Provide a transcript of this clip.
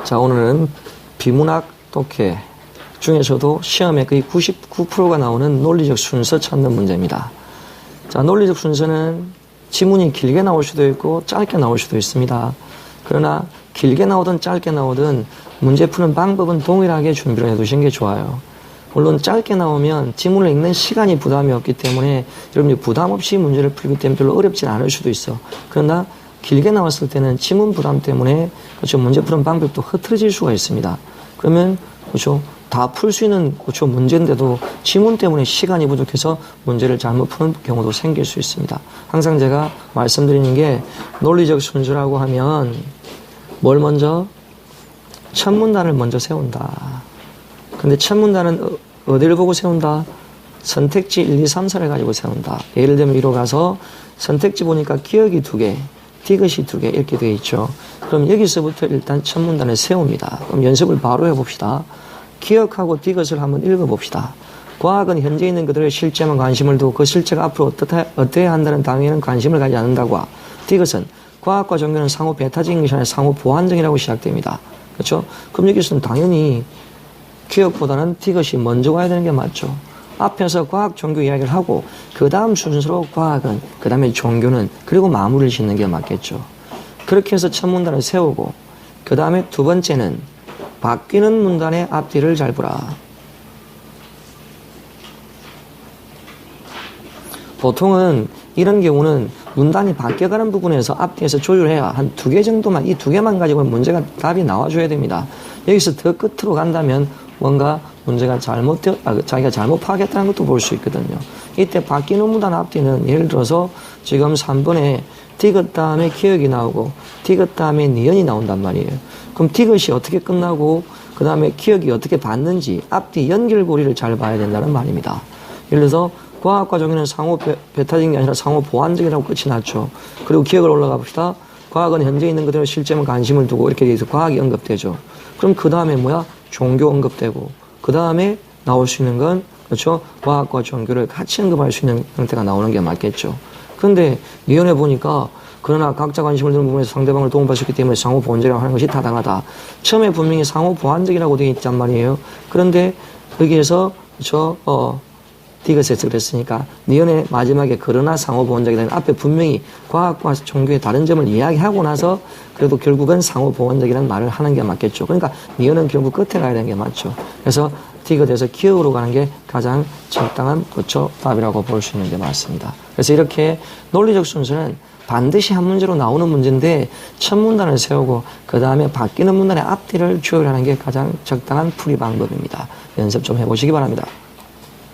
자, 오늘은 비문학 독해 중에서도 시험에 거의 99%가 나오는 논리적 순서 찾는 문제입니다. 자, 논리적 순서는 지문이 길게 나올 수도 있고 짧게 나올 수도 있습니다. 그러나 길게 나오든 짧게 나오든 문제 푸는 방법은 동일하게 준비를 해두시는 게 좋아요. 물론 짧게 나오면 지문을 읽는 시간이 부담이 없기 때문에 여러분이 부담 없이 문제를 풀기 때문에 별로 어렵진 않을 수도 있어. 그러나 길게 나왔을 때는 지문 부담 때문에 그렇죠, 문제 푸는 방법도 흐트러질 수가 있습니다. 그러면 그렇죠, 다 풀 수 있는 그렇죠, 문제인데도 지문 때문에 시간이 부족해서 문제를 잘못 푸는 경우도 생길 수 있습니다. 항상 제가 말씀드리는 게 논리적 순서라고 하면 뭘 먼저? 첫 문단을 먼저 세운다. 근데 첫 문단은 어디를 보고 세운다? 선택지 1, 2, 3, 4를 가지고 세운다. 예를 들면 위로 가서 선택지 보니까 기억이 2개, 디귿이 2개 이렇게 되어 있죠. 그럼 여기서부터 일단 첫 문단을 세웁니다. 그럼 연습을 바로 해봅시다. 기억하고 디귿을 한번 읽어봅시다. 과학은 현재 있는 그들의 실제만 관심을 두고 그 실제가 앞으로 어떠해야 한다는 당위에는 관심을 가지지 않는다고. 디귿은 과학과 종교는 상호 배타적인 것이 아니라 상호 보완적이라고 시작됩니다. 그렇죠? 그럼 여기서는 당연히 기억보다는 디귿이 먼저 가야 되는 게 맞죠. 앞에서 과학, 종교 이야기를 하고 그 다음 순서로 과학은, 그 다음에 종교는, 그리고 마무리를 짓는 게 맞겠죠. 그렇게 해서 첫 문단을 세우고 그 다음에 두 번째는 바뀌는 문단의 앞뒤를 잘 보라. 보통은 이런 경우는 문단이 바뀌어가는 부분에서 앞뒤에서 조율해야 한 2개 정도만, 이 2개만 가지고 문제가 답이 나와줘야 됩니다. 여기서 더 끝으로 간다면 뭔가 문제가 자기가 잘못 파악했다는 것도 볼 수 있거든요. 이때 바뀌는 문단 앞뒤는 예를 들어서 지금 3번에 디귿 다음에 기억이 나오고 디귿 다음에 니은이 나온단 말이에요. 그럼 디귿이 어떻게 끝나고 그 다음에 기억이 어떻게 받는지 앞뒤 연결고리를 잘 봐야 된다는 말입니다. 예를 들어서 과학과 종교는 상호 배타적인 게 아니라 상호 보완적이라고 끝이 났죠. 그리고 기억을 올라가 봅시다. 과학은 현재 있는 그대로 실제만 관심을 두고 이렇게 돼서 과학이 언급되죠. 그럼 그 다음에 뭐야? 종교 언급되고 그 다음에 나올 수 있는 건 그렇죠? 과학과 종교를 같이 언급할 수 있는 형태가 나오는 게 맞겠죠. 그런데 니은에 보니까 그러나 각자 관심을 두는 부분에서 상대방을 도움받을 수 있기 때문에 상호 보완적이라고 하는 것이 타당하다. 처음에 분명히 상호 보완적이라고 되어 있단 말이에요. 그런데 여기에서 그렇죠? 디귿에서 그랬으니까 니은의 마지막에 그러나 상호 보완적이라는 앞에 분명히 과학과 종교의 다른 점을 이야기하고 나서 그래도 결국은 상호 보완적이라는 말을 하는 게 맞겠죠. 그러니까 니은은 결국 끝에 가야 되는 게 맞죠. 그래서 디귿에서 기억으로 가는 게 가장 적당한 그렇죠? 답이라고 볼 수 있는 게 맞습니다. 그래서 이렇게 논리적 순서는 반드시 한 문제로 나오는 문제인데 첫 문단을 세우고 그 다음에 바뀌는 문단의 앞뒤를 조율하는 게 가장 적당한 풀이 방법입니다. 연습 좀 해보시기 바랍니다.